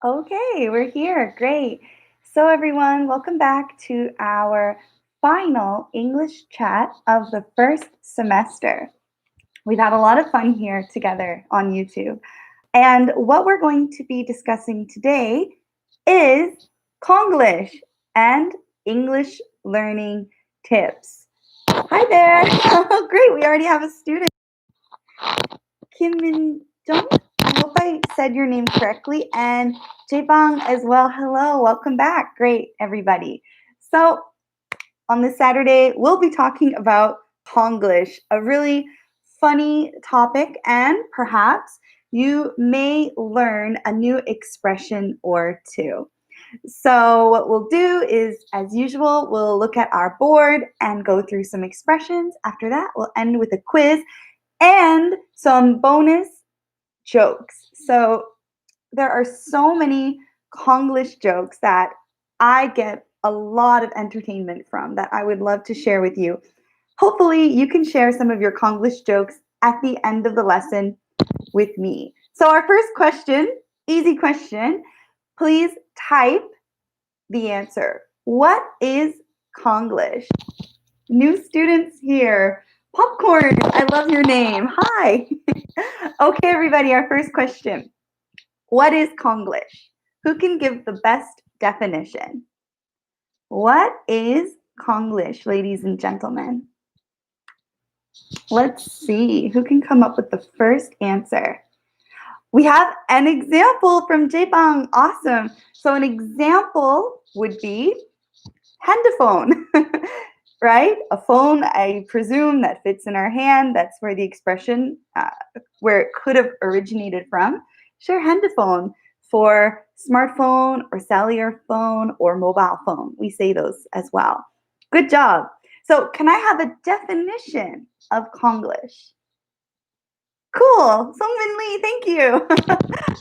Okay, we're here. Great. So, everyone, welcome back to our final English chat of the first semester. We've had a lot of fun here together on YouTube. And what we're going to be discussing today is Konglish and English learning tips. Hi there. Oh, great. We already have a student. Kim Min Jung. I hope I said your name correctly. And Jaebang as well. Hello. Welcome back. Great, everybody. So, on this Saturday, we'll be talking about Konglish, a really funny topic, and perhaps you may learn a new expression or two. So, what we'll do is, as usual, we'll look at our board and go through some expressions. After that, we'll end with a quiz and some bonus jokes. So, there are so many Konglish jokes that I get a lot of entertainment from that I would love to share with you. Hopefully, you can share some of your Konglish jokes at the end of the lesson with me. So, our first question, easy question, please type the answer. What is Konglish? New students here. Popcorn, I love your name. Hi. Okay, everybody, our first question. What is Konglish? Who can give the best definition? What is Konglish, ladies and gentlemen? Let's see who can come up with the first answer. We have an example from Jaebang. Awesome. So an example would be handaphone, right? A phone, I presume, that fits in our hand. That's where the expression, where it could have originated from. Sure, handaphone for smartphone or cellular phone or mobile phone. We say those as well. Good job. So can I have a definition of Konglish? Cool. Sungmin Lee, thank you.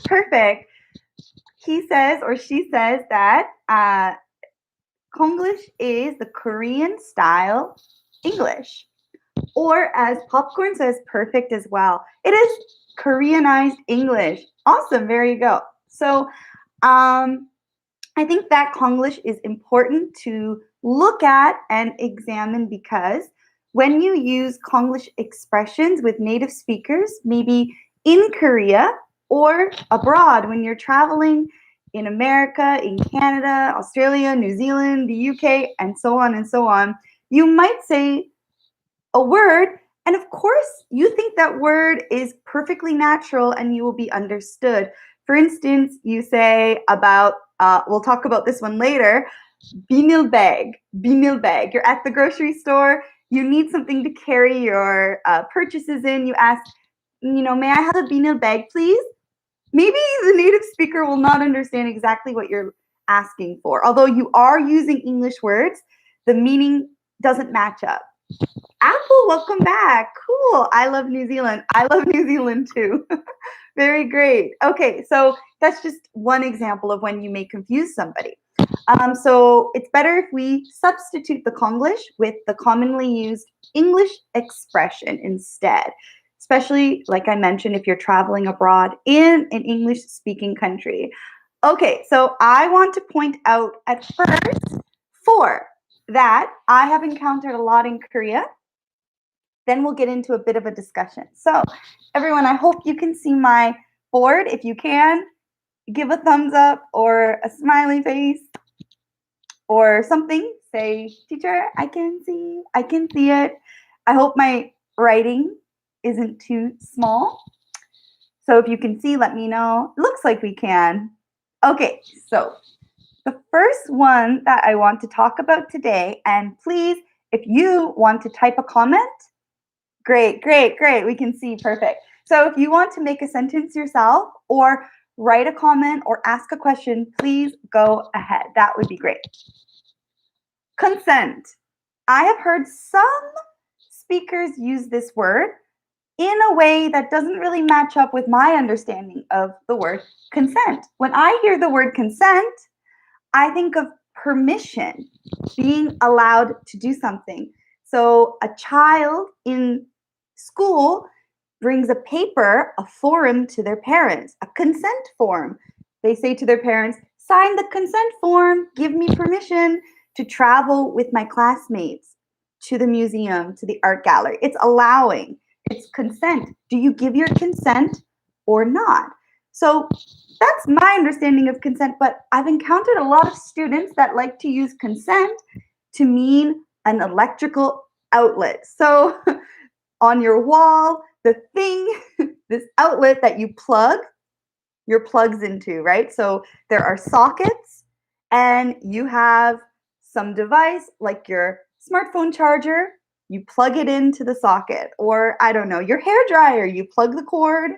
Perfect. He says or she says that Konglish is the Korean style English. Or as Popcorn says, perfect as well. It is Koreanized English. Awesome. There you go. So I think that Konglish is important to look at and examine because when you use Konglish expressions with native speakers, maybe in Korea or abroad when you're traveling in America, in Canada, Australia, New Zealand, the UK, and so on, you might say a word, and of course, you think that word is perfectly natural and you will be understood. For instance, you say about, we'll talk about this one later, binil bag, binil bag. You're at the grocery store, you need something to carry your purchases in. You ask, may I have a binil bag, please? Maybe the native speaker will not understand exactly what you're asking for. Although you are using English words, the meaning doesn't match up. Apple, welcome back. Cool. I love New Zealand. I love New Zealand too. Very great. Okay, so that's just one example of when you may confuse somebody. So it's better if we substitute the Konglish with the commonly used English expression instead, especially, like I mentioned, if you're traveling abroad in an English-speaking country. Okay, so I want to point out at first four that I have encountered a lot in Korea. Then we'll get into a bit of a discussion. So, everyone, I hope you can see my board. If you can, give a thumbs up or a smiley face or something. Say, teacher, I can see it. I hope my writing isn't too small. So if you can see, let me know. Looks like we can. Okay, so the first one that I want to talk about today, and please, if you want to type a comment, great. We can see, perfect. So if you want to make a sentence yourself or write a comment or ask a question, please go ahead. That would be great. Consent. I have heard some speakers use this word in a way that doesn't really match up with my understanding of the word consent. When I hear the word consent, I think of permission, being allowed to do something. So a child in school brings a paper, a form to their parents, a consent form. They say to their parents, sign the consent form, give me permission to travel with my classmates to the museum, to the art gallery. It's allowing, it's consent. Do you give your consent or not? So that's my understanding of consent, but I've encountered a lot of students that like to use consent to mean an electrical outlet. So on your wall, the thing, this outlet that you plug your plugs into, right? So there are sockets, and you have some device like your smartphone charger, you plug it into the socket, or I don't know, your hair dryer, you plug the cord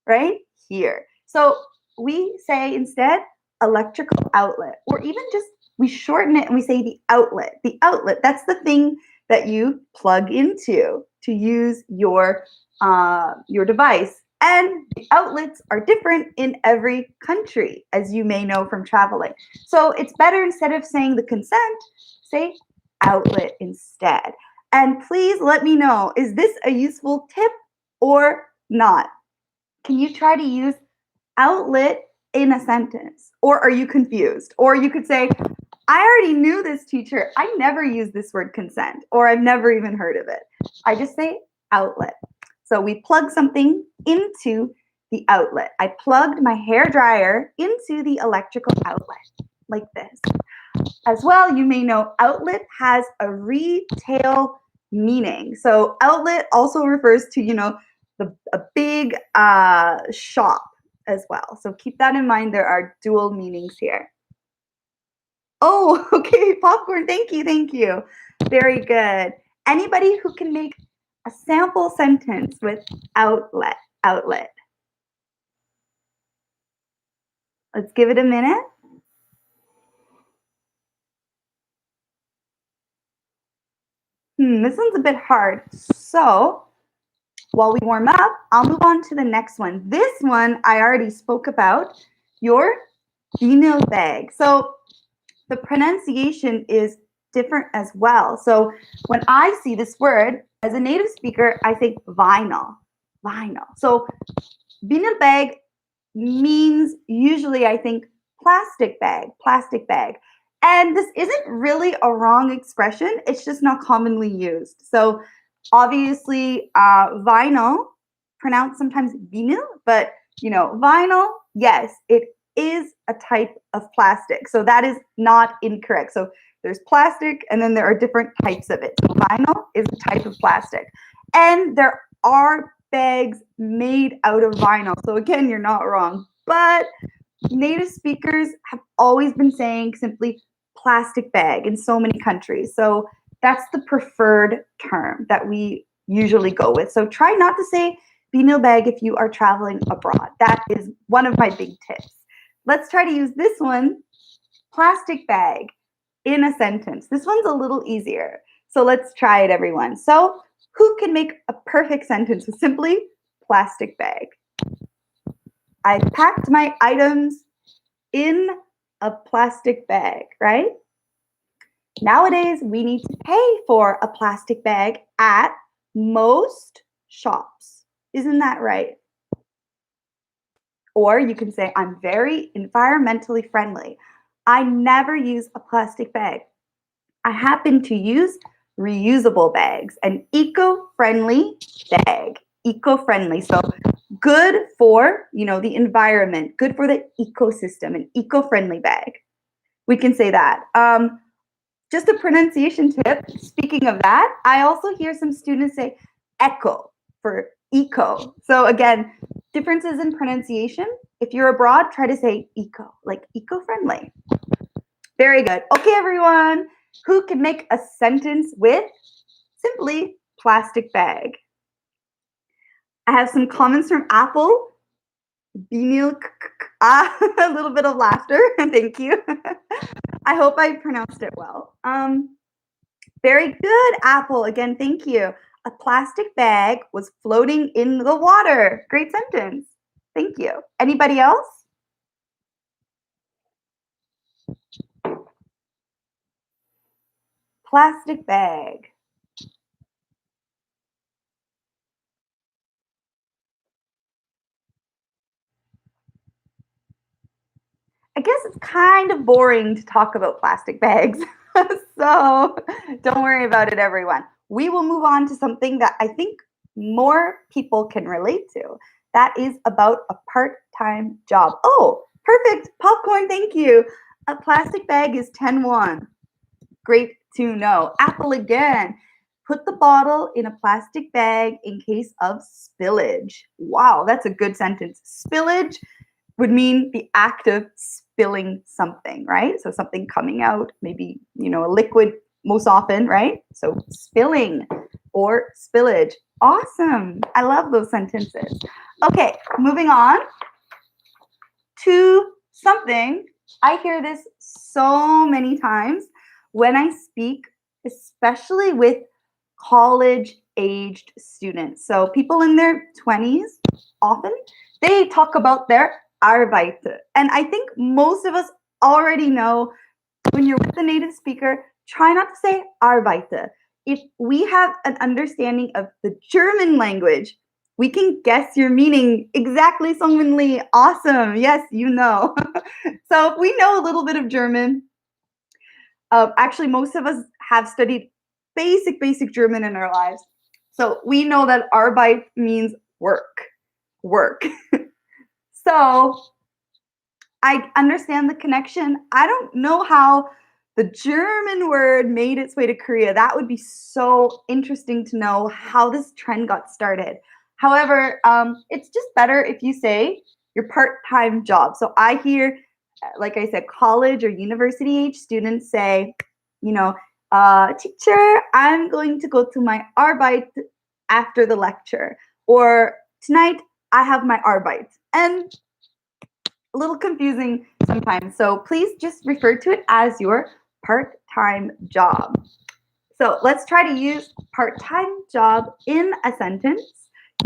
right here. So we say instead electrical outlet, or even just we shorten it and we say the outlet. The outlet, that's the thing that you plug into to use your device. And the outlets are different in every country, as you may know from traveling. So it's better instead of saying the consent, say outlet instead. And please let me know, is this a useful tip or not? Can you try to use outlet in a sentence? Or are you confused? Or you could say, I already knew this, teacher. I never use this word consent, or I've never even heard of it. I just say outlet. So we plug something into the outlet. I plugged my hair dryer into the electrical outlet, like this. As well, you may know outlet has a retail meaning. So outlet also refers to, a big shop as well. So keep that in mind. There are dual meanings here. Oh, okay, popcorn. Thank you, thank you. Very good. Anybody who can make a sample sentence with outlet, outlet. Let's give it a minute. This one's a bit hard. So while we warm up, I'll move on to the next one. This one I already spoke about, your vinyl bag. So the pronunciation is different as well. So when I see this word, as a native speaker, I think vinyl, vinyl. So vinyl bag means usually, I think, plastic bag, plastic bag. And this isn't really a wrong expression. It's just not commonly used. So obviously, vinyl, pronounced sometimes vinyl, but vinyl, yes, it is a type of plastic. So that is not incorrect. So there's plastic, and then there are different types of it. So vinyl is a type of plastic. And there are bags made out of vinyl. So again, you're not wrong. But native speakers have always been saying simply plastic bag in so many countries. So that's the preferred term that we usually go with. So try not to say vinyl bag if you are traveling abroad. That is one of my big tips. Let's try to use this one, plastic bag, in a sentence. This one's a little easier. So let's try it, everyone. So who can make a perfect sentence with simply plastic bag? I packed my items in a plastic bag, right? Nowadays, we need to pay for a plastic bag at most shops. Isn't that right? Or you can say, I'm very environmentally friendly. I never use a plastic bag. I happen to use reusable bags, an eco-friendly bag. Eco-friendly. So good for, the environment, good for the ecosystem, an eco-friendly bag. We can say that. Just a pronunciation tip. Speaking of that, I also hear some students say echo for eco. So again, differences in pronunciation. If you're abroad, try to say eco, like eco-friendly. Very good. Okay, everyone. Who can make a sentence with simply plastic bag? I have some comments from Apple. Vinyl, a little bit of laughter. Thank you. I hope I pronounced it well. Very good, Apple. Again, thank you. A plastic bag was floating in the water. Great sentence. Thank you. Anybody else? Plastic bag. I guess it's kind of boring to talk about plastic bags. So don't worry about it, everyone. We will move on to something that I think more people can relate to. That is about a part-time job. Oh, perfect. Popcorn, thank you. A plastic bag is 10 won. Great to know. Apple again. Put the bottle in a plastic bag in case of spillage. Wow, that's a good sentence. Spillage would mean the act of spilling something, right? So something coming out, maybe, a liquid most often, right? So spilling or spillage. Awesome. I love those sentences. Okay, moving on to something. I hear this so many times when I speak, especially with college-aged students. So people in their 20s, often, they talk about their Arbeit. And I think most of us already know when you're with a native speaker, try not to say Arbeite. If we have an understanding of the German language, we can guess your meaning exactly, Songmin Lee. Awesome. Yes, you know. So if we know a little bit of German, actually, most of us have studied basic German in our lives. So we know that Arbeit means work. So I understand the connection. I don't know how the German word made its way to Korea. That would be so interesting to know how this trend got started. However, it's just better if you say your part-time job. So I hear, like I said, college or university age students say, teacher, I'm going to go to my Arbeit after the lecture. Or tonight, I have my Arbeit. And a little confusing sometimes. So please just refer to it as your part-time job. So let's try to use part-time job in a sentence.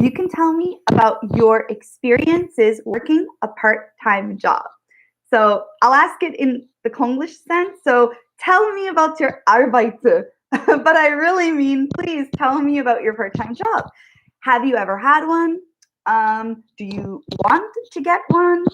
You can tell me about your experiences working a part-time job. So I'll ask it in the Konglish sense. So tell me about your Arbeit. But I really mean, please tell me about your part-time job. Have you ever had one? Do you want to get one?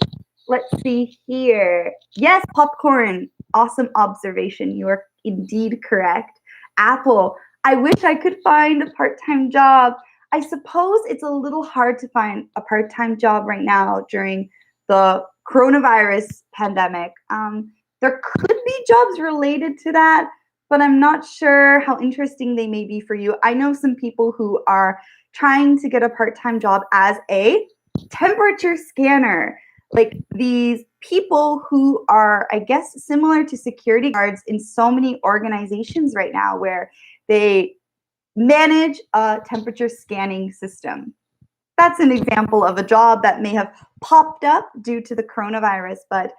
Let's see here. Yes, popcorn. Awesome observation. You are indeed correct. Apple. I wish I could find a part-time job. I suppose it's a little hard to find a part-time job right now during the coronavirus pandemic. There could be jobs related to that, but I'm not sure how interesting they may be for you. I know some people who are trying to get a part-time job as a temperature scanner. Like these people who are, I guess, similar to security guards in so many organizations right now where they manage a temperature scanning system. That's an example of a job that may have popped up due to the coronavirus, but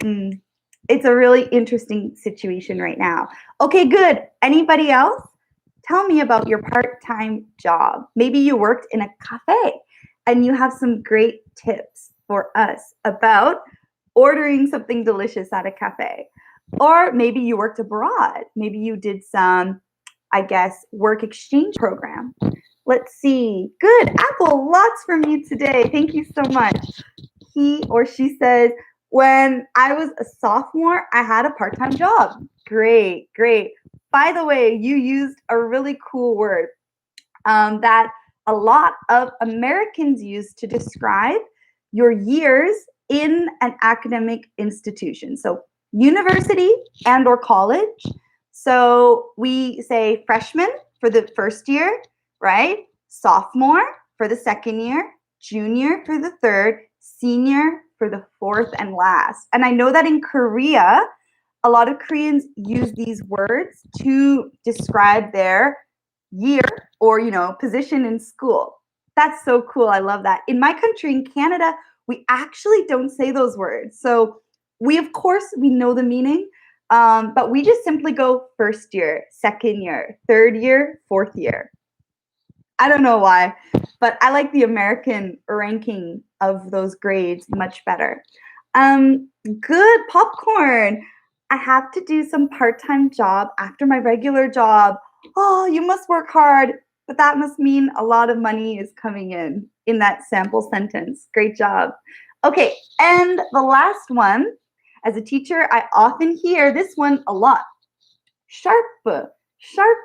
it's a really interesting situation right now. Okay, good. Anybody else? Tell me about your part-time job. Maybe you worked in a cafe and you have some great tips for us about ordering something delicious at a cafe. Or maybe you worked abroad. Maybe you did some, I guess, work exchange program. Let's see. Good. Apple, lots from you today. Thank you so much. He or she says, when I was a sophomore, I had a part-time job. Great. By the way, you used a really cool word that a lot of Americans use to describe your years in an academic institution. So university and or college. So we say freshman for the first year, right? Sophomore for the second year, junior for the third, senior for the fourth and last. And I know that in Korea, a lot of Koreans use these words to describe their year or, position in school. That's so cool. I love that. In my country, in Canada, we actually don't say those words. So of course, we know the meaning, but we just simply go first year, second year, third year, fourth year. I don't know why, but I like the American ranking of those grades much better. Good popcorn. I have to do some part-time job after my regular job. Oh, you must work hard, but that must mean a lot of money is coming in that sample sentence. Great job. Okay, and the last one, As a teacher, I often hear this one a lot. Sharp, sharp.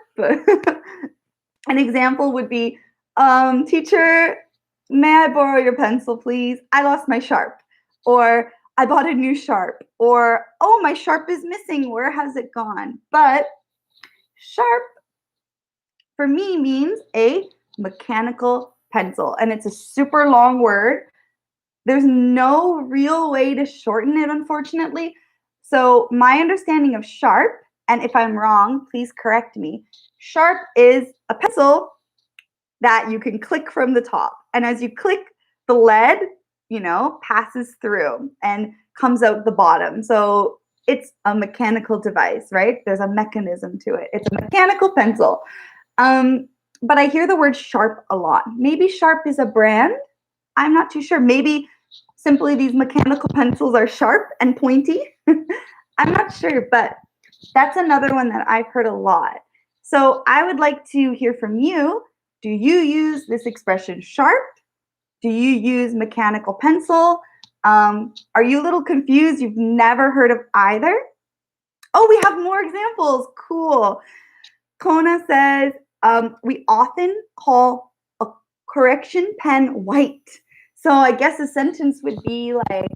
An example would be, teacher, may I borrow your pencil, please? I lost my sharp. Or I bought a new sharp. Or, oh, my sharp is missing. Where has it gone? But sharp for me means a mechanical pencil. And it's a super long word. There's no real way to shorten it, unfortunately. So my understanding of sharp, and if I'm wrong, please correct me. Sharp is a pencil that you can click from the top. And as you click, the lead, passes through and comes out the bottom. So it's a mechanical device, right? There's a mechanism to it. It's a mechanical pencil. But I hear the word sharp a lot. Maybe Sharp is a brand. I'm not too sure. Maybe simply these mechanical pencils are sharp and pointy. I'm not sure, but that's another one that I've heard a lot. So I would like to hear from you. Do you use this expression sharp? Do you use mechanical pencil? Are you a little confused? You've never heard of either? Oh, we have more examples. Cool. Kona says, we often call a correction pen white. So I guess a sentence would be like,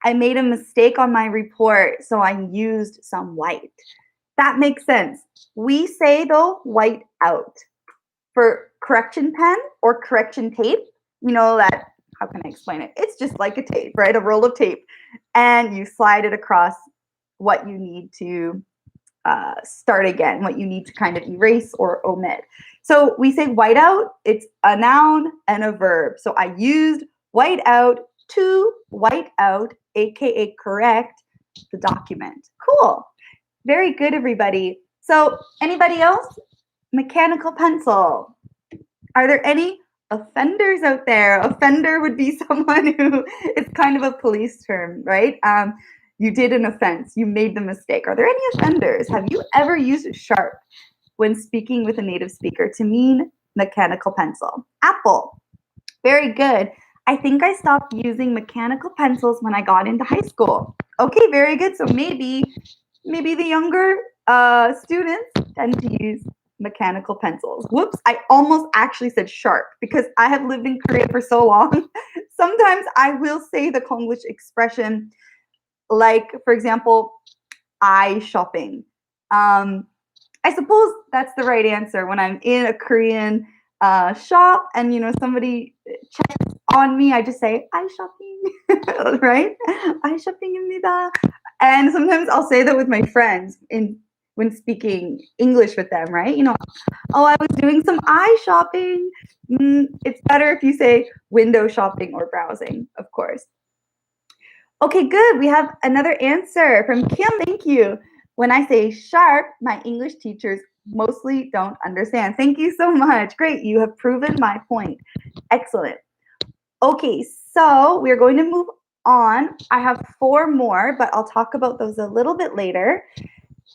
I made a mistake on my report, so I used some white. That makes sense. We say, though, white out. For correction pen or correction tape, how can I explain it? It's just like a tape, right? A roll of tape. And you slide it across what you need to start again, what you need to kind of erase or omit. So we say white out, it's a noun and a verb. So I used white out to white out, aka correct the document. Cool. Very good, everybody. So anybody else? Mechanical pencil. Are there any offenders out there? Offender would be someone who is kind of a police term, right? You did an offense. You made the mistake. Are there any offenders? Have you ever used sharp when speaking with a native speaker to mean mechanical pencil? Apple. Very good. I think I stopped using mechanical pencils when I got into high school. Okay, very good. So maybe the younger students tend to use mechanical pencils. Whoops, I almost actually said sharp because I have lived in Korea for so long. Sometimes I will say the Konglish expression, like, for example, eye shopping. I suppose that's the right answer. When I'm in a Korean shop and, somebody checks on me, I just say, eye shopping, right? eye shopping입니다. And sometimes I'll say that with my friends when speaking English with them, right? Oh, I was doing some eye shopping. It's better if you say window shopping or browsing, of course. Okay, good. We have another answer from Kim. Thank you. When I say sharp, my English teachers mostly don't understand. Thank you so much. Great. You have proven my point. Excellent. Okay, so we're going to move on. I have 4 more, but I'll talk about those a little bit later.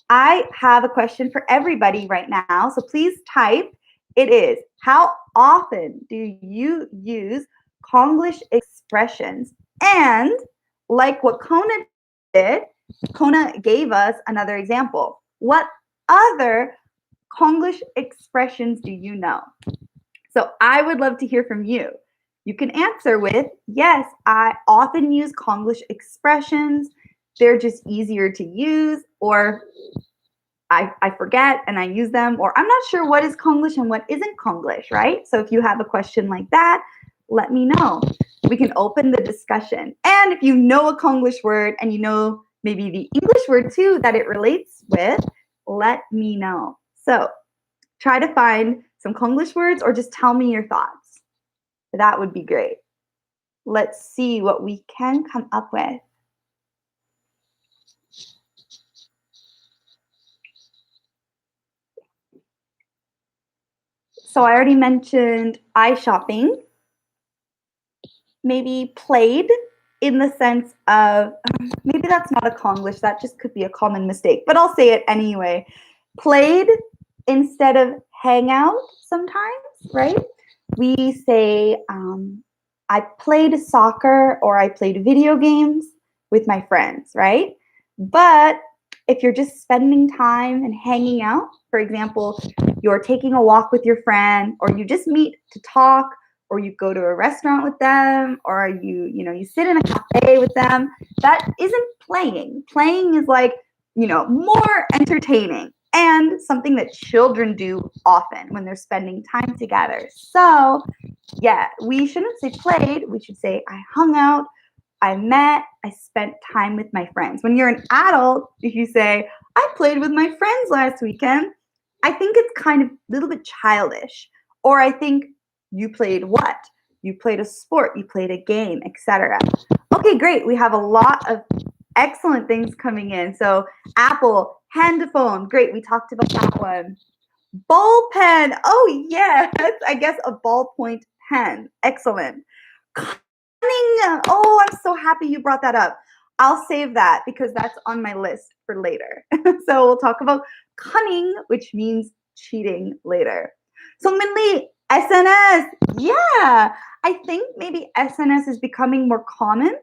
I have a question for everybody right now, so please type. It is, how often do you use Konglish expressions? And like what Kona did, Kona gave us another example. What other Konglish expressions do you know? So I would love to hear from you. You can answer with, yes, I often use Konglish expressions. They're just easier to use, or I forget and I use them, or I'm not sure what is Konglish and what isn't Konglish, right? So if you have a question like that, let me know. We can open the discussion. And if you know a Konglish word and you know maybe the English word too that it relates with, let me know. So try to find some Konglish words or just tell me your thoughts. That would be great. Let's see what we can come up with. So I already mentioned eye shopping. Maybe played in the sense of, maybe that's not a Konglish, that just could be a common mistake, but I'll say it anyway. Played instead of hang out sometimes, right? We say, I played soccer or I played video games. with my friends, right? But if you're just spending time and hanging out, for example, you're taking a walk with your friend, or you just meet to talk, or you go to a restaurant with them, or you sit in a cafe with them, that isn't playing. Playing is like, more entertaining and something that children do often when they're spending time together. So, yeah, we shouldn't say played. We should say I hung out, I met, I spent time with my friends. When you're an adult, if you say, I played with my friends last weekend, I think it's kind of a little bit childish. Or I think you played what? You played a sport, you played a game, etc. Okay, great. We have a lot of excellent things coming in. So, Apple, handaphone, great. We talked about that one. Ball pen. Oh, yes. I guess a ballpoint pen. Excellent. Cunning. Oh, I'm so happy you brought that up. I'll save that because that's on my list for later. So we'll talk about cunning, which means cheating later. So Minli, SNS. Yeah, I think maybe SNS is becoming more common,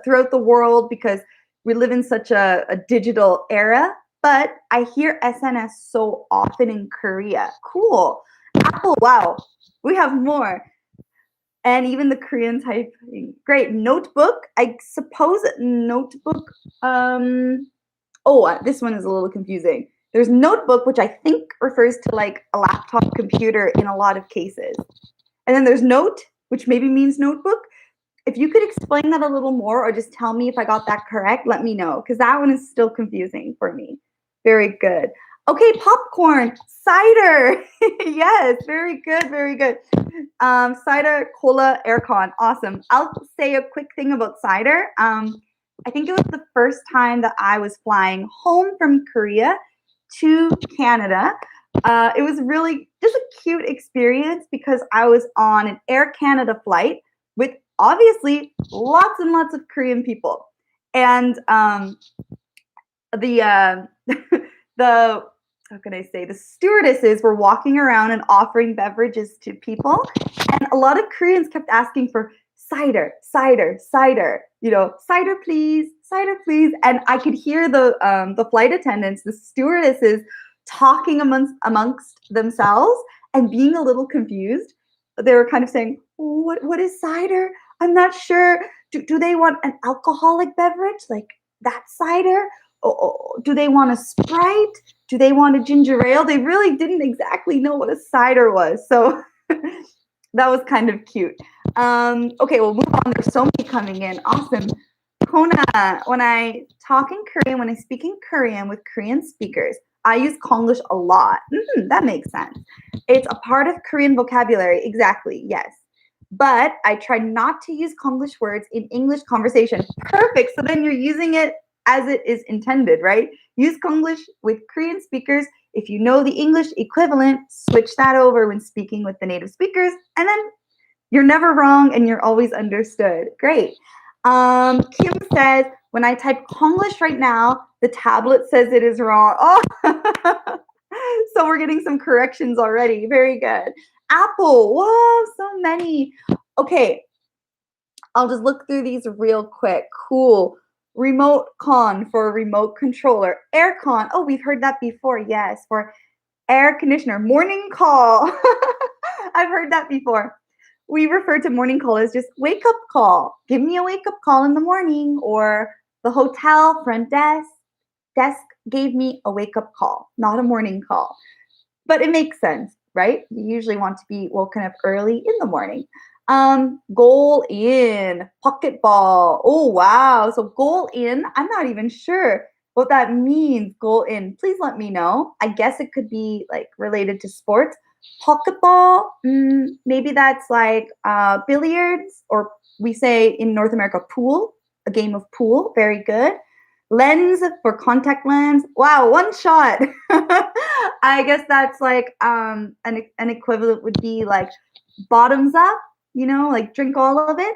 throughout the world because we live in such a digital era. But I hear SNS so often in Korea. Cool. Apple, wow. We have more. And even the Korean typing. Great. Notebook. I suppose notebook. This one is a little confusing. There's notebook, which I think refers to like a laptop computer in a lot of cases. And then there's note, which maybe means notebook. If you could explain that a little more or just tell me if I got that correct, let me know, because that one is still confusing for me. Very good. Okay, popcorn, cider. Yes, very good, very good. Cider, cola, aircon. Awesome. I'll say a quick thing about cider. I think it was the first time that I was flying home from Korea to Canada. It was really just a cute experience because I was on an Air Canada flight with obviously lots and lots of Korean people. And the how can I say, the stewardesses were walking around and offering beverages to people, and a lot of Koreans kept asking for cider, cider, cider. Cider please, cider please. And I could hear the flight attendants, the stewardesses, talking amongst themselves and being a little confused. They were kind of saying, what is cider? I'm not sure. Do they want an alcoholic beverage like that cider? Do they want a Sprite? Do they want a ginger ale? They really didn't exactly know what a cider was. So that was kind of cute. Okay, we'll move on. There's so many coming in. Awesome. Kona, when I talk in Korean, when I speak in Korean with Korean speakers, I use Konglish a lot. That makes sense. It's a part of Korean vocabulary. Exactly, yes. But I try not to use Konglish words in English conversation. Perfect. So then you're using it as it is intended, right? Use Konglish with Korean speakers. If you know the English equivalent, switch that over when speaking with the native speakers, and then you're never wrong and you're always understood. Great. Kim says, when I type Konglish right now, the tablet says it is wrong. Oh, so we're getting some corrections already. Very good. Apple, wow, so many. Okay, I'll just look through these real quick. Cool. Remote con for a remote controller. Aircon. Oh, we've heard that before. Yes, for air conditioner. Morning call. I've heard that before. We refer to morning call as just wake up call. Give me a wake up call in the morning, or the hotel front desk gave me a wake up call, not a morning call. But it makes sense, right? You usually want to be woken up early in the morning. Goal in, pocket ball. Oh, wow. So goal in, I'm not even sure what that means, goal in. Please let me know. I guess it could be like related to sports. Pocket ball, maybe that's like billiards, or we say in North America, pool, a game of pool. Very good. Lens for contact lens. Wow, one shot. I guess that's like an equivalent would be like bottoms up, like drink all of it.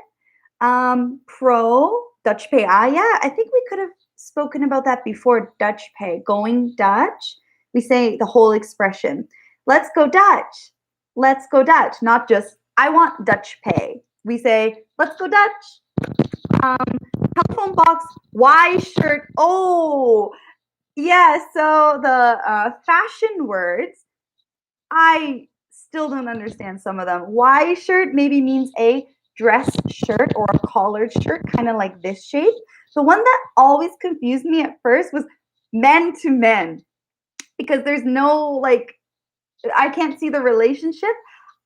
Pro, Dutch pay. Yeah, I think we could have spoken about that before. Dutch pay, going Dutch. We say the whole expression. Let's go Dutch. Let's go Dutch. Not just, I want Dutch pay. We say, let's go Dutch. Telephone box, Y shirt. Oh, yeah. So the fashion words, I still don't understand some of them. Y shirt maybe means a dress shirt or a collared shirt, kind of like this shape. The one that always confused me at first was men to men, because there's no like, I can't see the relationship.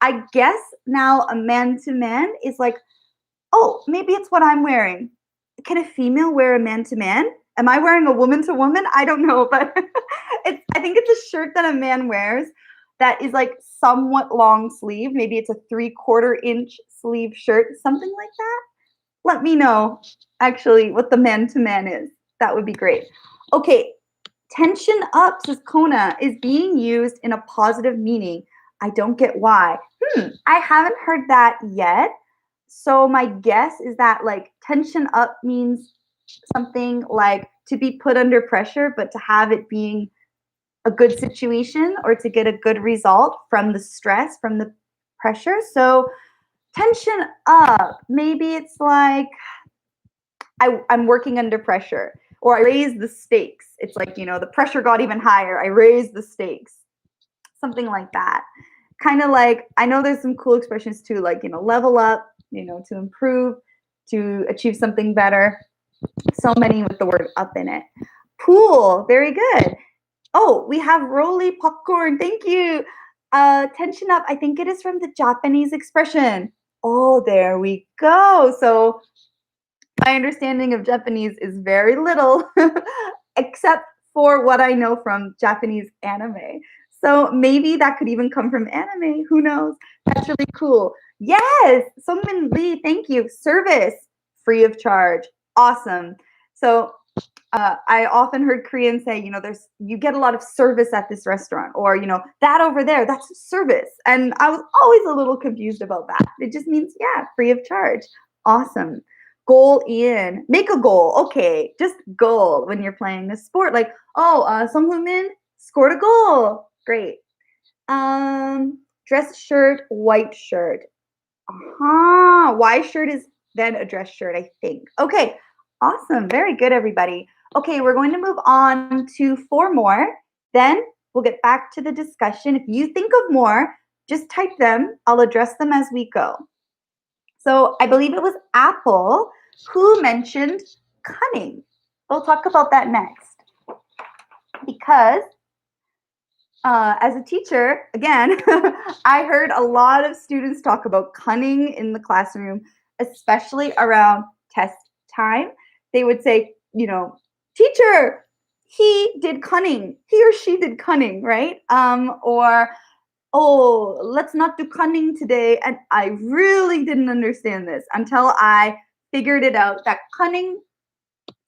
I guess now a man to man is like, oh, maybe it's what I'm wearing. Can a female wear a man to man? Am I wearing a woman to woman? I don't know, but I think it's a shirt that a man wears that is like somewhat long sleeve. Maybe it's a 3/4 inch sleeve shirt, something like that. Let me know actually what the man to man is. That would be great. Okay, tension up, says Kona, is being used in a positive meaning. I don't get why. I haven't heard that yet. So my guess is that like tension up means something like to be put under pressure, but to have it being a good situation or to get a good result from the stress, from the pressure. So tension up, maybe it's like I'm working under pressure, or I raise the stakes. It's like, the pressure got even higher. I raised the stakes, something like that. Kind of like, I know there's some cool expressions too, like, level up, to improve, to achieve something better. So many with the word up in it. Pool, very good. Oh, we have roly popcorn. Thank you. Tension up, I think it is from the Japanese expression. Oh, there we go. So my understanding of Japanese is very little, except for what I know from Japanese anime. So maybe that could even come from anime. Who knows? That's really cool. Yes, Sungmin Lee, thank you. Service, free of charge. Awesome. So I often heard Koreans say, you get a lot of service at this restaurant, or, that over there, that's service. And I was always a little confused about that. It just means, yeah, free of charge. Awesome. Goal in, make a goal. Okay, just goal when you're playing this sport. Like, Sung Min scored a goal. Great. Dress shirt, white shirt. White shirt is then a dress shirt, I think. Okay, awesome. Very good, everybody. Okay, we're going to move on to 4 more. Then we'll get back to the discussion. If you think of more, just type them. I'll address them as we go. So I believe it was Apple who mentioned cunning. We'll talk about that next. Because as a teacher, again, I heard a lot of students talk about cunning in the classroom, especially around test time. They would say, teacher, he did cunning. He or she did cunning, right? Or, oh, let's not do cunning today. And I really didn't understand this until I figured it out that cunning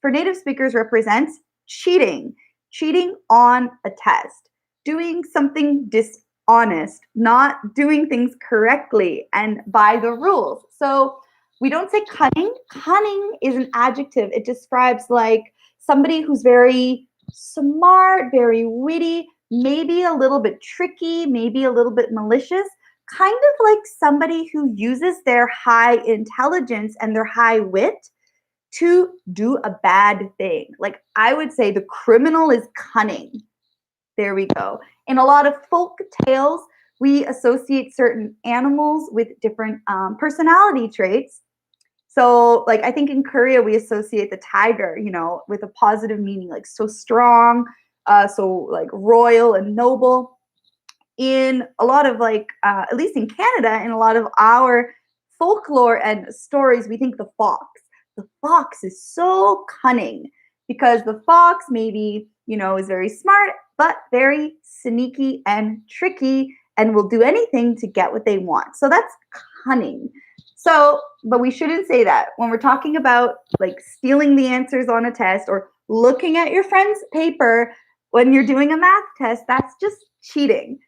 for native speakers represents cheating on a test, doing something dishonest, not doing things correctly and by the rules. So we don't say cunning. Cunning is an adjective. It describes like somebody who's very smart, very witty, maybe a little bit tricky, maybe a little bit malicious, kind of like somebody who uses their high intelligence and their high wit to do a bad thing. Like I would say the criminal is cunning. There we go. In a lot of folk tales, we associate certain animals with different personality traits. So like I think in Korea, we associate the tiger, with a positive meaning, like so strong, so like royal and noble. In a lot of like, at least in Canada, in a lot of our folklore and stories, we think the fox. The fox is so cunning because the fox maybe, is very smart, but very sneaky and tricky and will do anything to get what they want. So that's cunning. So, but we shouldn't say that when we're talking about like stealing the answers on a test or looking at your friend's paper when you're doing a math test. That's just cheating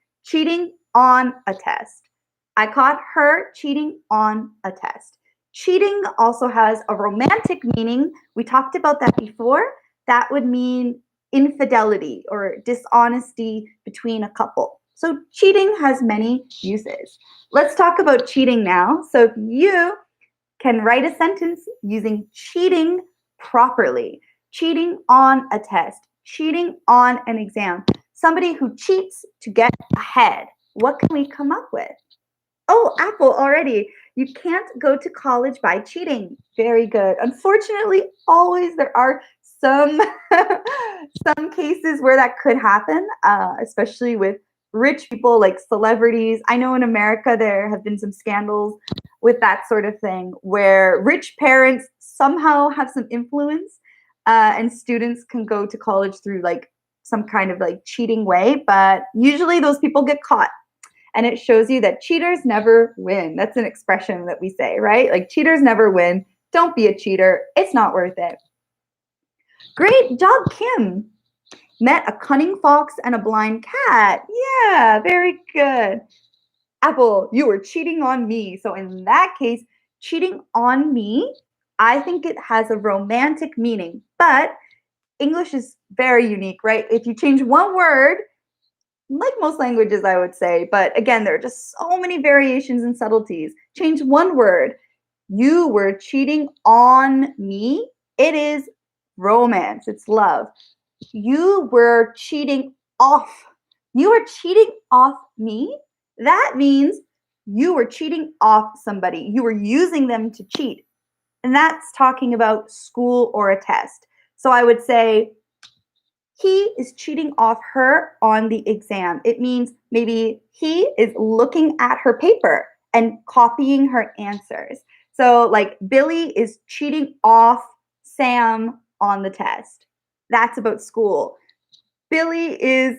on a test. I caught her cheating on a test. Cheating also has a romantic meaning. We talked about that before. That would mean infidelity or dishonesty between a couple. So cheating has many uses. Let's talk about cheating now. So if you can write a sentence using cheating properly. Cheating on a test, cheating on an exam. Somebody who cheats to get ahead. What can we come up with? Oh, Apple already. You can't go to college by cheating. Very good. Unfortunately, always there are some some cases where that could happen, especially with rich people like celebrities. I know in America there have been some scandals with that sort of thing where rich parents somehow have some influence, and students can go to college through like some kind of like cheating way, but usually those people get caught. And it shows you that cheaters never win. That's an expression that we say, right? Like cheaters never win. Don't be a cheater. It's not worth it. Great job, Kim. Met a cunning fox and a blind cat. Yeah, very good. Apple, you were cheating on me. So in that case, cheating on me, I think it has a romantic meaning. But English is very unique, right? If you change one word, like most languages, I would say, but again, there are just so many variations and subtleties. Change one word. You were cheating on me. It is romance. It's love. You were cheating off. You were cheating off me. That means you were cheating off somebody. You were using them to cheat. And that's talking about school or a test. So I would say, he is cheating off her on the exam. It means maybe he is looking at her paper and copying her answers. So like Billy is cheating off Sam on the test. That's about school. Billy is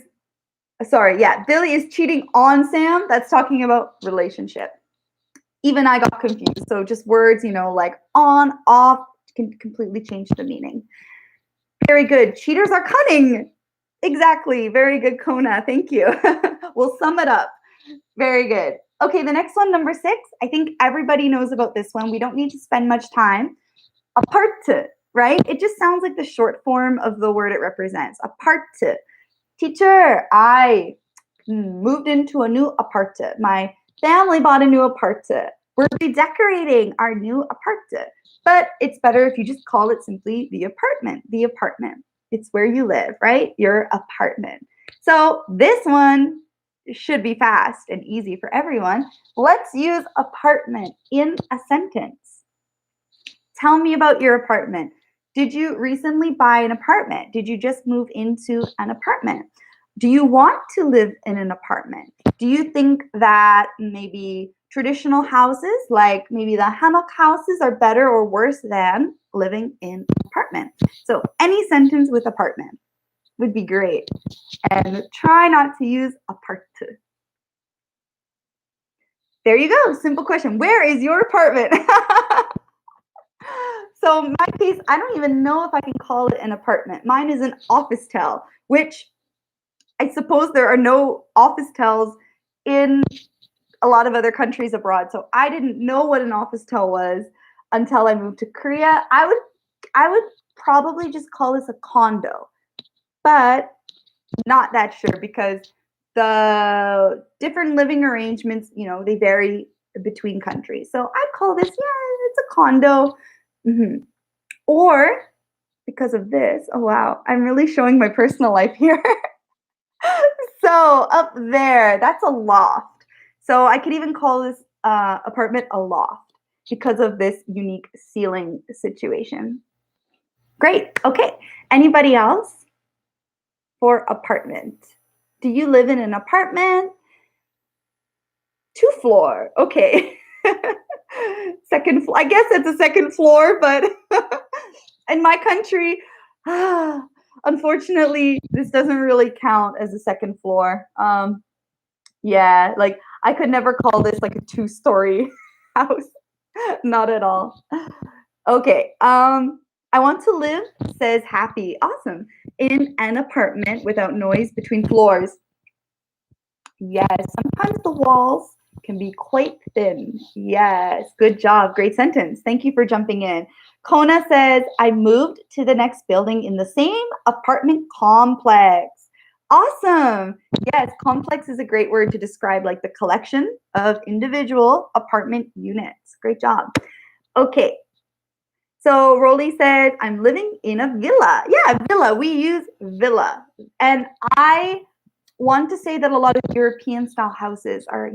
cheating on Sam. That's talking about relationship. Even I got confused. So just words, like on, off can completely change the meaning. Very good. Cheaters are cunning. Exactly. Very good, Kona. Thank you. We'll sum it up. Very good. Okay, the next one, number 6. I think everybody knows about this one. We don't need to spend much time. Aparte, right? It just sounds like the short form of the word it represents. Aparte. Teacher, I moved into a new aparte. My family bought a new aparte. We're redecorating our new aparte. But it's better if you just call it simply the apartment. The apartment. It's where you live, right? Your apartment. So this one should be fast and easy for everyone. Let's use apartment in a sentence. Tell me about your apartment. Did you recently buy an apartment? Did you just move into an apartment? Do you want to live in an apartment? Do you think that maybe traditional houses, like maybe the hanok houses, are better or worse than living in an apartment? So any sentence with apartment would be great. And try not to use aparte. There you go. Simple question. Where is your apartment? So in my case, I don't even know if I can call it an apartment. Mine is an officetel, which I suppose there are no officetels in a lot of other countries abroad. So I didn't know what an officetel was until I moved to Korea. I would probably just call this a condo, but not that sure because the different living arrangements, they vary between countries. So I'd call this, it's a condo. Or because of this, oh wow, I'm really showing my personal life here. So up there, that's a loft. So I could even call this apartment a loft because of this unique ceiling situation. Great. Okay. Anybody else for apartment? Do you live in an apartment? 2 floor. Okay. Second floor. I guess it's a second floor, but in my country, unfortunately, this doesn't really count as a second floor. Yeah, like I could never call this like a 2-story house. Not at all. Okay. I want to live says happy. Awesome. In an apartment without noise between floors. Yes, sometimes the walls can be quite thin. Yes, good job. Great sentence. Thank you for jumping in. Kona says, I moved to the next building in the same apartment complex. Awesome. Yes, complex is a great word to describe like the collection of individual apartment units. Great job. Okay. So Rolly says, I'm living in a villa. Yeah, villa. We use villa. And I want to say that a lot of European style houses are,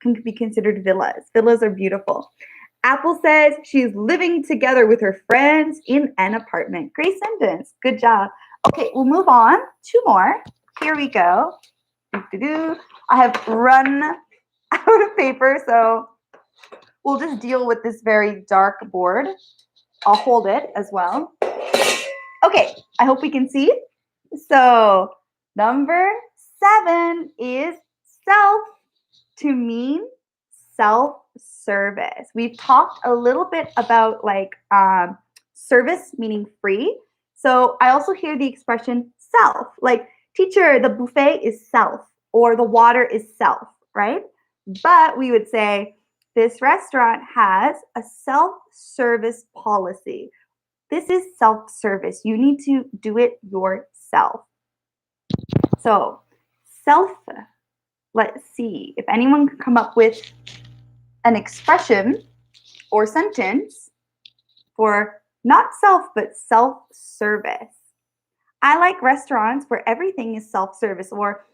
can be considered villas. Villas are beautiful. Apple says she's living together with her friends in an apartment. Great sentence. Good job. Okay, we'll move on. Two more. Here we go. I have run out of paper, so we'll just deal with this very dark board. I'll hold it as well. Okay, I hope we can see. So, number 7 is self to mean self-service. We've talked a little bit about service meaning free. So I also hear the expression self, like teacher, the buffet is self or the water is self, right? But we would say this restaurant has a self-service policy. This is self-service. You need to do it yourself. So self, let's see if anyone can come up with an expression or sentence for not self, but self-service. I like restaurants where everything is self-service, or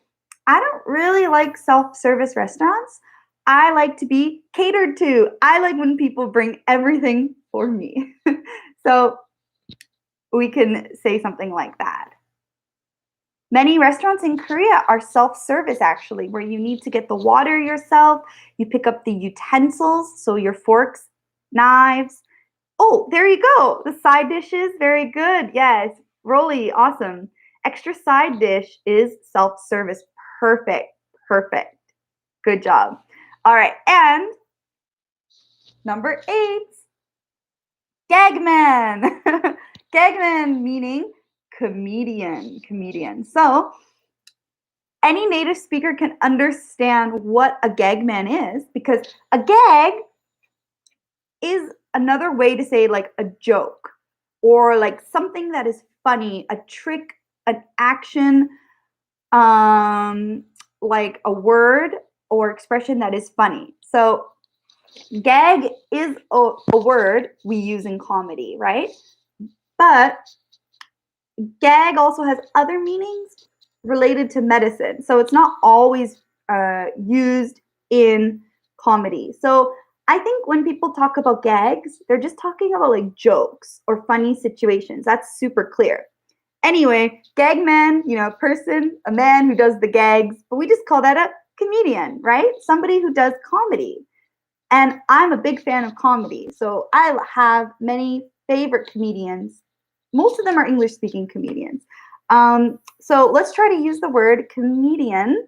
I don't really like self-service restaurants. I like to be catered to. I like when people bring everything for me. So we can say something like that. Many restaurants in Korea are self-service actually, where you need to get the water yourself, you pick up the utensils, so your forks, knives. Oh, there you go. The side dishes, very good. Yes, Rolly, awesome. Extra side dish is self-service. Perfect, perfect. Good job. All right, and number 8, gagman. Gagman meaning comedian. So any native speaker can understand what a gagman is because a gag is another way to say like a joke or like something that is funny, a trick, an action, like a word or expression that is funny. So gag is a word we use in comedy, right? But gag also has other meanings related to medicine. So it's not always used in comedy. So I think when people talk about gags, they're just talking about like jokes or funny situations. That's super clear. Anyway, gag man, person, a man who does the gags, but we just call that a comedian, right? Somebody who does comedy. And I'm a big fan of comedy. So I have many favorite comedians. Most of them are English speaking comedians. So let's try to use the word comedian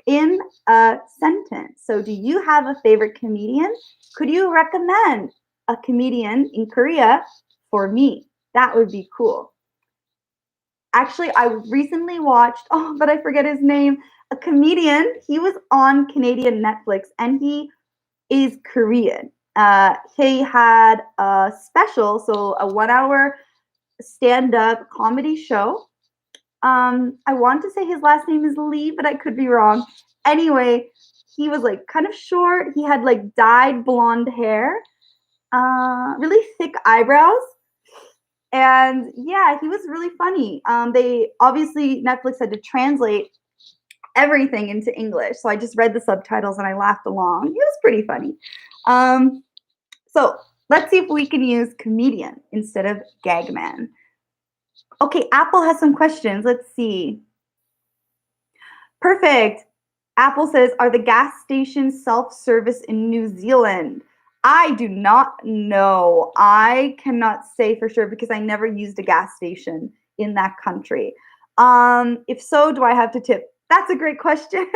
in a sentence. So do you have a favorite comedian? Could you recommend a comedian in Korea for me? That would be cool. Actually, I recently watched, but I forget his name, a comedian. He was on Canadian Netflix and he is Korean. He had a special, so a 1 hour stand-up comedy show. I want to say his last name is Lee, but I could be wrong. Anyway, he was like kind of short. He had like dyed blonde hair, really thick eyebrows. And yeah, he was really funny. They obviously Netflix had to translate everything into English. So I just read the subtitles and I laughed along. It was pretty funny. So let's see if we can use comedian instead of gagman. Okay, Apple has some questions. Let's see. Perfect. Apple says, are the gas stations self-service in New Zealand? I do not know. I cannot say for sure because I never used a gas station in that country. If so, do I have to tip? That's a great question.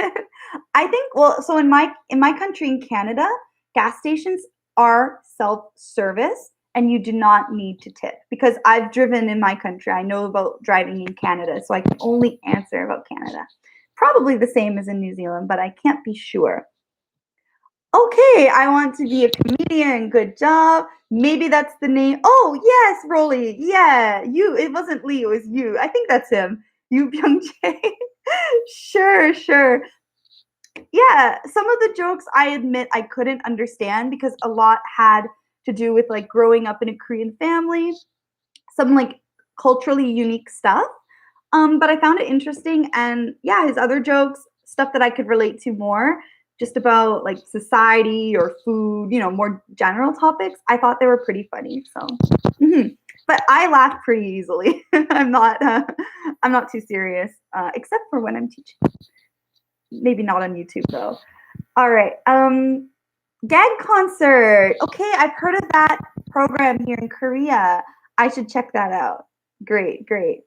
I think, so in my country, in Canada, gas stations are self-service and you do not need to tip because I've driven in my country. I know about driving in Canada, so I can only answer about Canada. Probably the same as in New Zealand, but I can't be sure. Okay, I want to be a comedian. Good job. Maybe that's the name. Oh, yes, Rolly. Yeah, you. It wasn't Lee, it was you. I think that's him. Yu Byung-jae. Sure. Yeah, some of the jokes I admit I couldn't understand because a lot had to do with like growing up in a Korean family, some like culturally unique stuff. But I found it interesting, and yeah, his other jokes, stuff that I could relate to more, just about like society or food, more general topics. I thought they were pretty funny. So, but I laugh pretty easily. I'm not too serious, except for when I'm teaching. Maybe not on YouTube though. All right. Gag concert. Okay, I've heard of that program here in Korea. I should check that out. Great, great.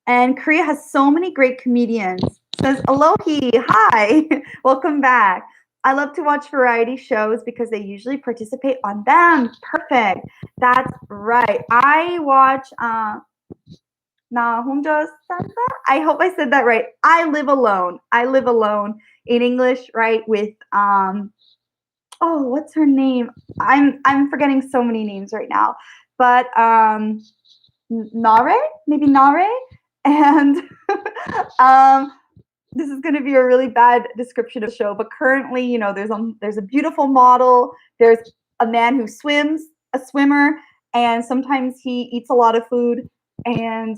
And Korea has so many great comedians. Says Alohi, hi, welcome back. I love to watch variety shows because they usually participate on them. Perfect. That's right. I watch Na Honja Santa. I hope I said that right. I Live Alone. I Live Alone in English, right? With oh, what's her name? I'm forgetting so many names right now. But Nare, maybe Nare, and this is going to be a really bad description of the show. But currently, there's a beautiful model. There's a man who swims, a swimmer, and sometimes he eats a lot of food. And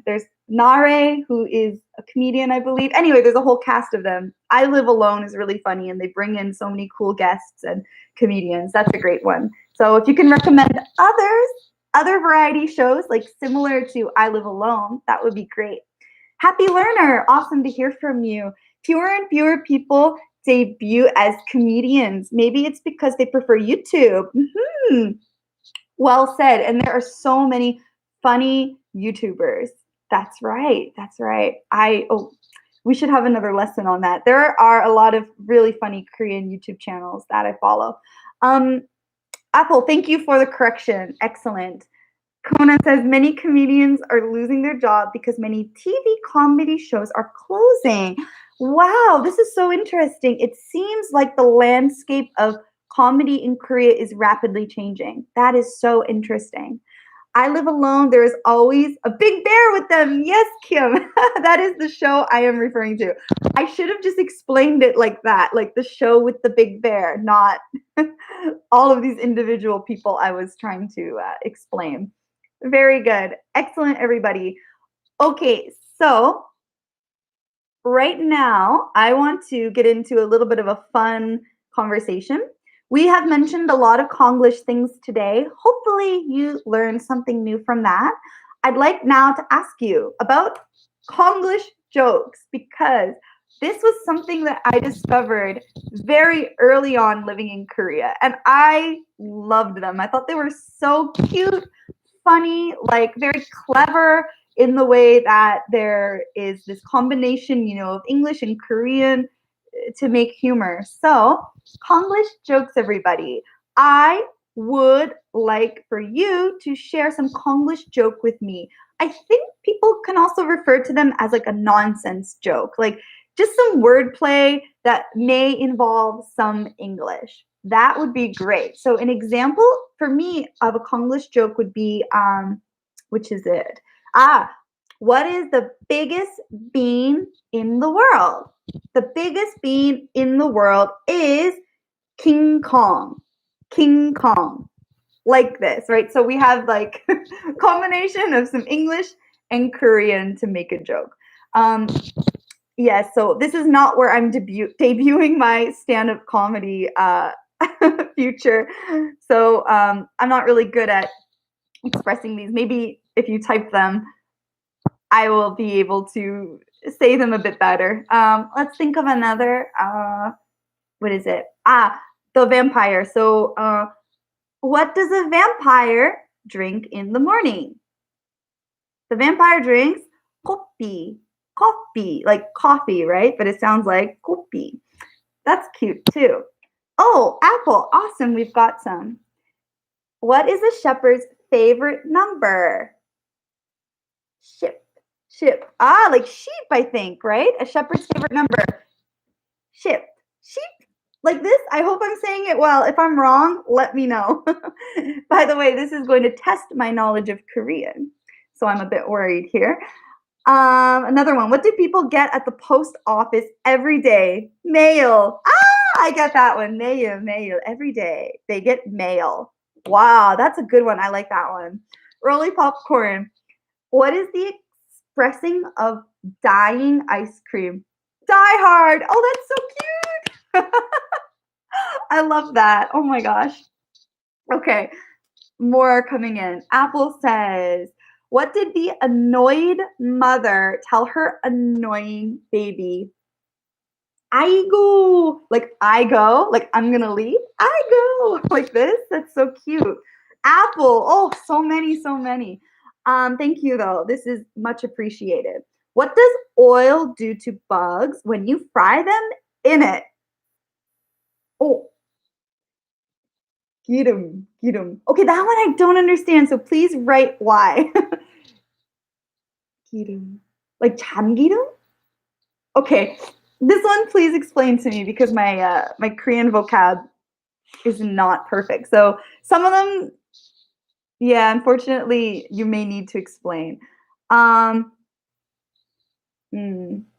there's Nare, who is a comedian, I believe. Anyway, there's a whole cast of them. I Live Alone is really funny, and they bring in so many cool guests and comedians. That's a great one. So if you can recommend other variety shows, like similar to I Live Alone, that would be great. Happy Learner, awesome to hear from you. Fewer and fewer people debut as comedians. Maybe it's because they prefer YouTube. Well said. And there are so many funny YouTubers. That's right. That's right. We should have another lesson on that. There are a lot of really funny Korean YouTube channels that I follow. Apple, thank you for the correction. Excellent. Conan says many comedians are losing their job because many TV comedy shows are closing. Wow, this is so interesting. It seems like the landscape of comedy in Korea is rapidly changing. That is so interesting. I Live Alone, there is always a big bear with them. Yes, Kim, that is the show I am referring to. I should have just explained it like that, like the show with the big bear, not all of these individual people I was trying to explain. Very good. Excellent, everybody. Okay, so right now I want to get into a little bit of a fun conversation. We have mentioned a lot of Konglish things today. Hopefully you learned something new from that. I'd like now to ask you about Konglish jokes, because this was something that I discovered very early on living in Korea, and I loved them. I thought they were so cute, funny, like very clever in the way that there is this combination, of English and Korean to make humor. So, Konglish jokes, everybody. I would like for you to share some Konglish joke with me. I think people can also refer to them as like a nonsense joke, like just some wordplay that may involve some English. That would be great. So an example for me of a Konglish joke would be, which is it? What is the biggest bean in the world? The biggest bean in the world is King Kong. King Kong. Like this, right? So we have like a combination of some English and Korean to make a joke. Yes, so this is not where I'm debuting my stand-up comedy future. So I'm not really good at expressing these. Maybe if you type them, I will be able to say them a bit better. Let's think of another. What is it? The vampire. So what does a vampire drink in the morning? The vampire drinks coffee. Coffee, like coffee, right? But it sounds like coffee. That's cute too. Oh, apple. Awesome. We've got some. What is a shepherd's favorite number? Ship. Like sheep, I think, right? A shepherd's favorite number. Sheep. Like this. I hope I'm saying it well. If I'm wrong, let me know. By the way, this is going to test my knowledge of Korean, so I'm a bit worried here. Another one. What do people get at the post office every day? Mail. I get that one. Mail. Every day they get mail. Wow, that's a good one. I like that one. Rolly popcorn. What is the expressing of dying ice cream? Die hard. Oh, that's so cute. I love that. Oh my gosh. Okay, more are coming in. Apple says, what did the annoyed mother tell her annoying baby? I go, like I go, like I'm gonna leave. I go, like this. That's so cute. Apple. Oh, so many, so many. Thank you though. This is much appreciated. What does oil do to bugs when you fry them in it? Oh, girum, girum. Okay, that one I don't understand. So please write why. Girum, like 참기름? Okay, this one please explain to me because my Korean vocab is not perfect. So some of them, yeah, unfortunately, you may need to explain. Um,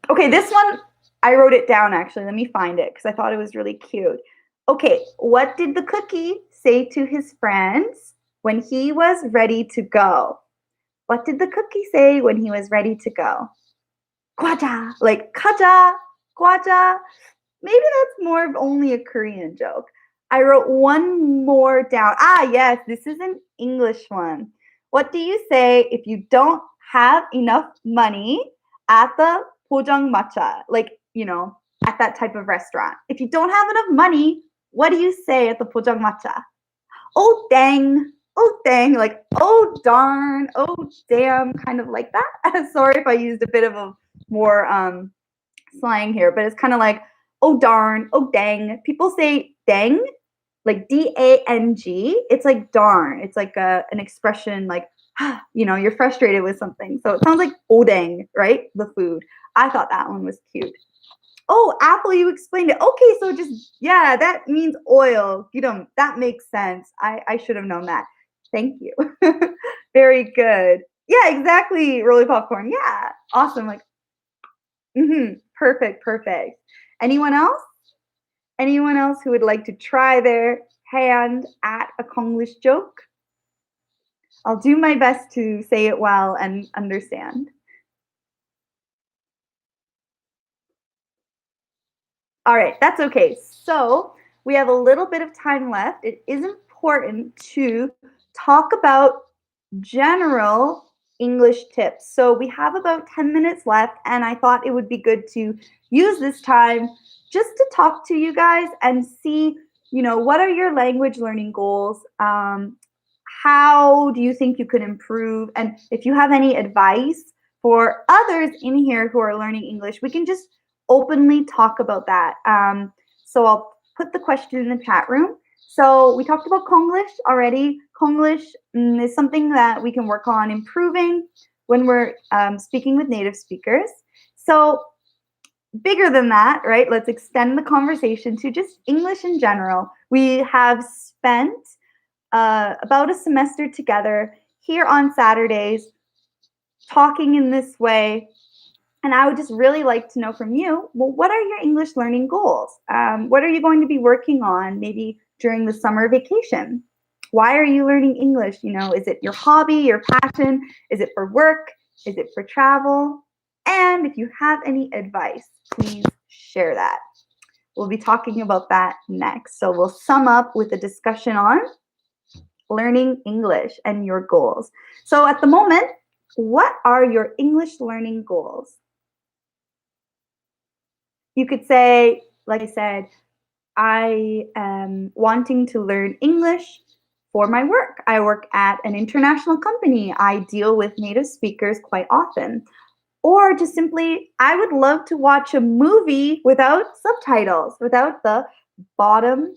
Okay, this one I wrote it down actually. Let me find it because I thought it was really cute. Okay, what did the cookie say to his friends when he was ready to go? What did the cookie say when he was ready to go? Kwaja, like kaja, kwaja. Maybe that's more of only a Korean joke. I wrote one more down. Ah, yes, this is an English one. What do you say if you don't have enough money at the pojang matcha? Like, at that type of restaurant. If you don't have enough money, what do you say at the pojang matcha? Oh, dang. Oh, dang. Like, oh, darn. Oh, damn. Kind of like that. Sorry if I used a bit of a more slang here, but it's kind of like, oh darn, oh dang. People say dang, like dang. It's like darn. It's like an expression like, you're frustrated with something. So it sounds like oh dang, right? The food. I thought that one was cute. Oh, apple, you explained it. Okay, so just, yeah, that means oil. That makes sense. I should have known that. Thank you. Very good. Yeah, exactly. Rolly popcorn. Yeah. Awesome. Like, perfect, perfect. Anyone else? Anyone else who would like to try their hand at a Konglish joke? I'll do my best to say it well and understand. All right, that's okay. So we have a little bit of time left. It is important to talk about general English tips. So we have about 10 minutes left, and I thought it would be good to use this time just to talk to you guys and see, what are your language learning goals? How do you think you could improve? And if you have any advice for others in here who are learning English, we can just openly talk about that. So I'll put the question in the chat room. So we talked about Konglish already. Konglish is something that we can work on improving when we're speaking with native speakers. So bigger than that, right? Let's extend the conversation to just English in general. We have spent about a semester together here on Saturdays talking in this way. And I would just really like to know from you, well, what are your English learning goals? What are you going to be working on maybe during the summer vacation? Why are you learning English? Is it your hobby, your passion? Is it for work? Is it for travel? And if you have any advice, please share that. We'll be talking about that next. So we'll sum up with a discussion on learning English and your goals. So at the moment, what are your English learning goals? You could say, like I said, I am wanting to learn English for my work. I work at an international company. I deal with native speakers quite often. Or just simply, I would love to watch a movie without subtitles, without the bottom,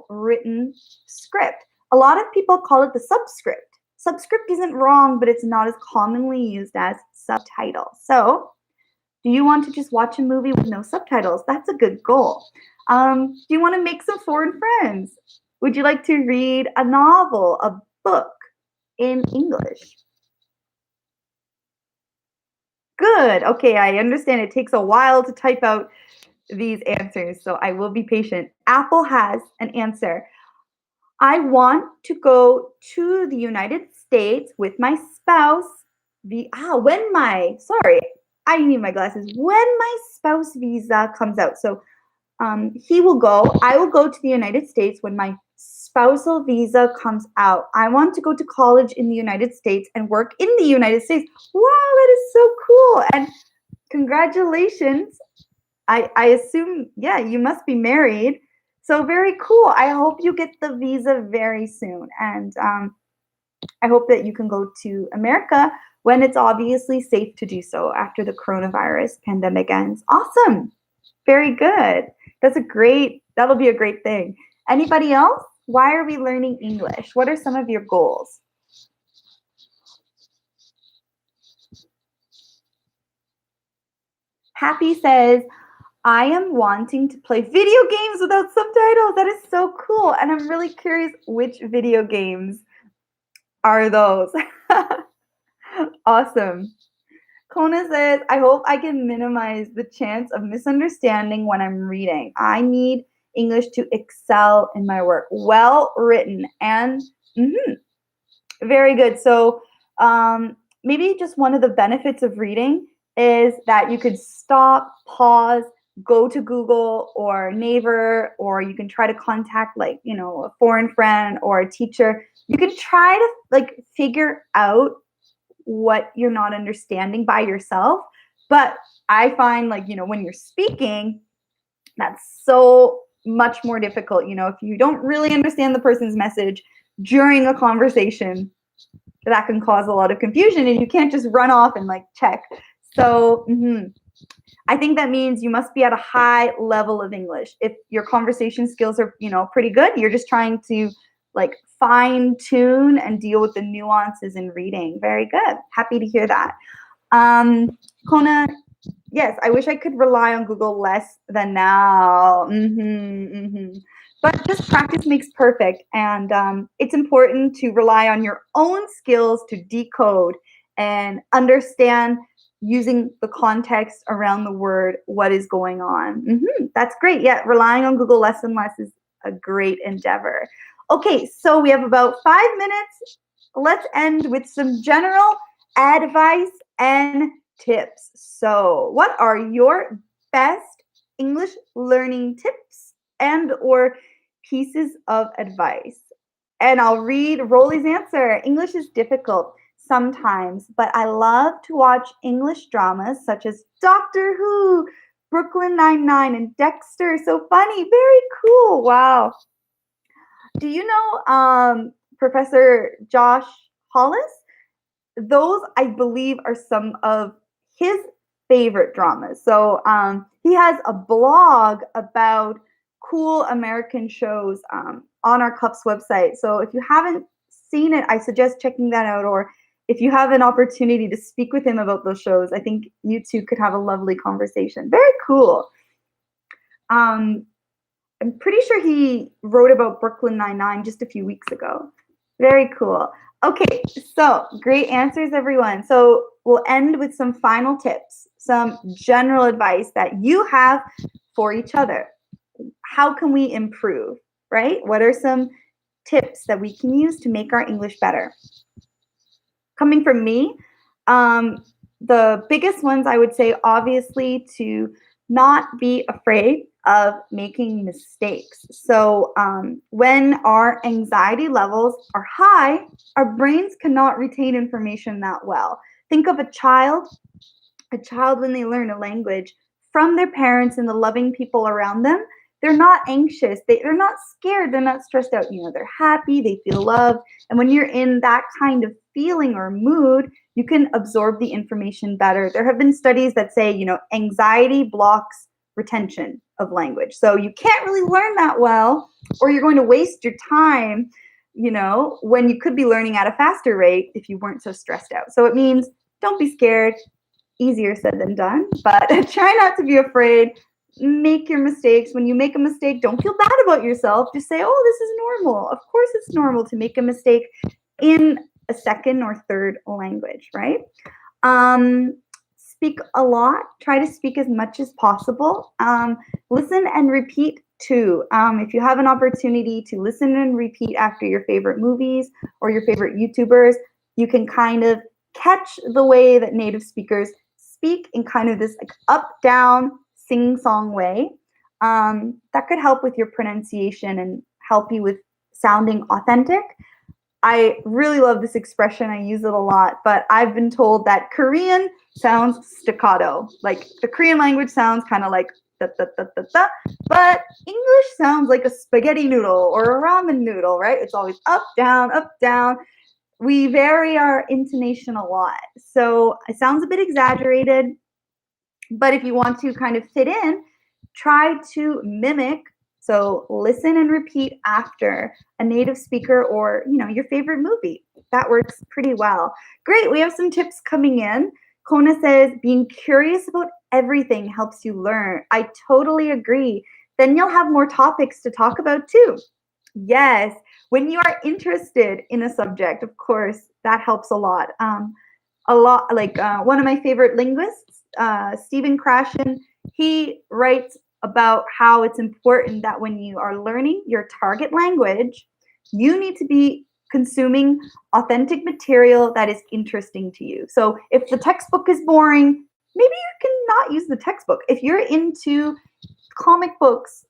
written script. A lot of people call it the subscript. Subscript isn't wrong, but it's not as commonly used as subtitles. So do you want to just watch a movie with no subtitles? That's a good goal. Do you want to make some foreign friends? Would you like to read a novel, a book in English? Good. Okay, I understand it takes a while to type out these answers, so I will be patient. Apple has an answer. I want to go to the United States with my spouse. I need my glasses. When my spouse visa comes out. So he will go. I will go to the United States when my spousal visa comes out. I want to go to college in the United States and work in the United States. Wow, that is so cool. And congratulations. I assume, yeah, you must be married. So very cool. I hope you get the visa very soon. And I hope that you can go to America when it's obviously safe to do so after the coronavirus pandemic ends. Awesome. Very good. That'll be a great thing. Anybody else? Why are we learning English? What are some of your goals? Happy says, I am wanting to play video games without subtitles. That is so cool. And I'm really curious which video games are those. Awesome. Kona says, I hope I can minimize the chance of misunderstanding when I'm reading. I need English to excel in my work. Well written and very good. So maybe just one of the benefits of reading is that you could stop, pause, go to Google or Naver, or you can try to contact a foreign friend or a teacher. You can try to figure out what you're not understanding by yourself. But I find when you're speaking, that's so much more difficult. If you don't really understand the person's message during a conversation, that can cause a lot of confusion and you can't just run off and check. So I think that means you must be at a high level of English. If your conversation skills are, pretty good, you're just trying to fine tune and deal with the nuances in reading. Very good. Happy to hear that. Kona, yes, I wish I could rely on Google less than now. But just practice makes perfect. And it's important to rely on your own skills to decode and understand using the context around the word, what is going on. That's great. Yeah, relying on Google less and less is a great endeavor. Okay, so we have about 5 minutes. Let's end with some general advice and tips. So, what are your best English learning tips and or pieces of advice? And I'll read Rolly's answer. English is difficult sometimes, but I love to watch English dramas such as Doctor Who, Brooklyn Nine-Nine, and Dexter. So funny. Very cool. Wow. Do you know Professor Josh Hollis? Those, I believe, are some of his favorite dramas. So he has a blog about cool American shows on our Cups website. So if you haven't seen it, I suggest checking that out. Or if you have an opportunity to speak with him about those shows, I think you two could have a lovely conversation. Very cool. I'm pretty sure he wrote about Brooklyn Nine-Nine just a few weeks ago. Very cool. Okay, so great answers, everyone. So we'll end with some final tips, some general advice that you have for each other. How can we improve, right? What are some tips that we can use to make our English better? Coming from me, the biggest ones I would say, obviously, to not be afraid of making mistakes. So when our anxiety levels are high, our brains cannot retain information that well. Think of a child when they learn a language from their parents and the loving people around them. They're not anxious. They're not scared. They're not stressed out. They're happy. They feel loved. And when you're in that kind of feeling or mood, you can absorb the information better. There have been studies that say, anxiety blocks retention of language. So you can't really learn that well, or you're going to waste your time, when you could be learning at a faster rate if you weren't so stressed out. So it means don't be scared. Easier said than done, but try not to be afraid. Make your mistakes. When you make a mistake, don't feel bad about yourself. Just say, oh, this is normal. Of course it's normal to make a mistake in a second or third language, right? Speak a lot. Try to speak as much as possible. Listen and repeat too. If you have an opportunity to listen and repeat after your favorite movies or your favorite YouTubers, you can kind of catch the way that native speakers speak in kind of this like up down sing song way. That could help with your pronunciation and help you with sounding authentic. I really love this expression. I use it a lot, but I've been told that Korean sounds staccato. Like the Korean language sounds kind of like da, da, da, da, da, but English sounds like a spaghetti noodle or a ramen noodle, right? It's always up, down, up, down. We vary our intonation a lot. So it sounds a bit exaggerated, but if you want to kind of fit in, try to mimic. So listen and repeat after a native speaker or, your favorite movie. That works pretty well. Great, we have some tips coming in. Kona says, being curious about everything helps you learn. I totally agree. Then you'll have more topics to talk about too. Yes, when you are interested in a subject, of course, that helps a lot. One of my favorite linguists, Stephen Krashen, he writes about how it's important that when you are learning your target language, you need to be consuming authentic material that is interesting to you. So if the textbook is boring, maybe you can not use the textbook. If you're into comic books,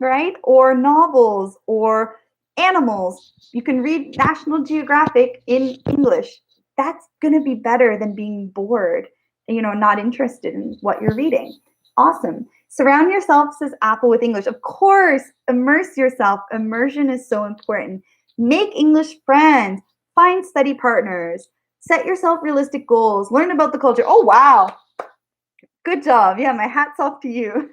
right, or novels or animals, you can read National Geographic in English. That's going to be better than being bored, not interested in what you're reading. Awesome. Surround yourself, says Apple, with English. Of course, immerse yourself. Immersion is so important. Make English friends. Find study partners. Set yourself realistic goals. Learn about the culture. Oh, wow. Good job. Yeah, my hat's off to you.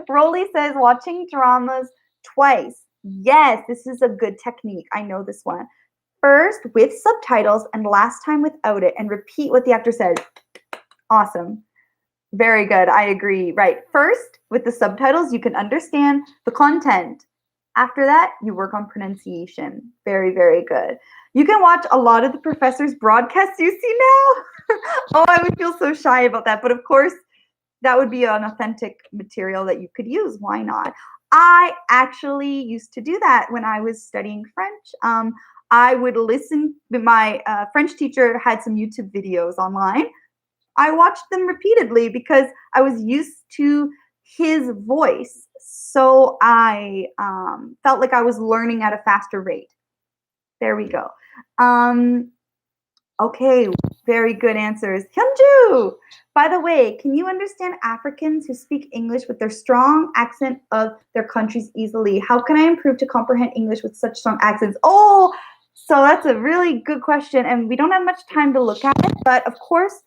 Rolly says, watching dramas twice. Yes, this is a good technique. I know this one. First with subtitles and last time without it, and repeat what the actor says. Awesome. Very good. I agree. Right. First, with the subtitles, you can understand the content. After that, you work on pronunciation. Very, very good. You can watch a lot of the professor's broadcasts you see now. Oh, I would feel so shy about that. But of course, that would be an authentic material that you could use. Why not? I actually used to do that when I was studying French. I would listen. My French teacher had some YouTube videos online. I watched them repeatedly because I was used to his voice. So I felt like I was learning at a faster rate. There we go. Okay, very good answers. Hyunju! By the way, can you understand Africans who speak English with their strong accent of their countries easily? How can I improve to comprehend English with such strong accents? Oh, so that's a really good question, and we don't have much time to look at it, but of course,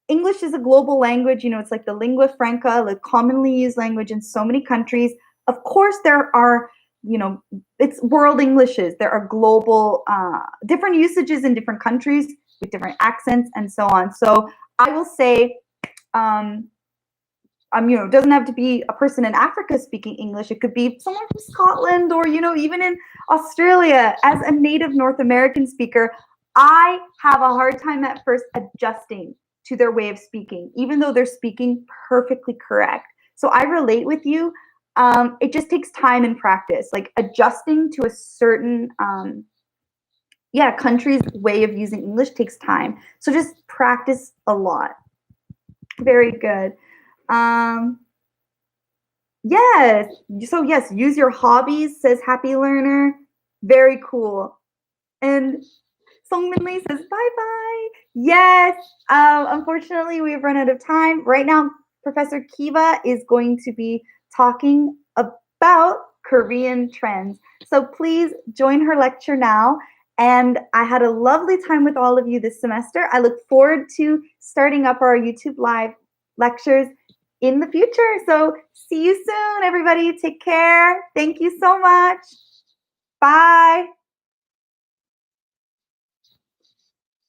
English is a global language. It's like the lingua franca, the commonly used language in so many countries. Of course, there are, it's world Englishes. There are global, different usages in different countries with different accents and so on. So I will say, it doesn't have to be a person in Africa speaking English. It could be someone from Scotland or, even in Australia. As a native North American speaker, I have a hard time at first adjusting to their way of speaking, even though they're speaking perfectly correct. So I relate with you. It just takes time and practice, like adjusting to a certain, country's way of using English takes time. So just practice a lot. Very good. Yes. So yes, use your hobbies, says Happy Learner. Very cool. And Songmin Lee says bye-bye. Yes. Unfortunately, we've run out of time. Right now, Professor Kiva is going to be talking about Korean trends. So please join her lecture now. And I had a lovely time with all of you this semester. I look forward to starting up our YouTube Live lectures in the future. So see you soon, everybody. Take care. Thank you so much. Bye.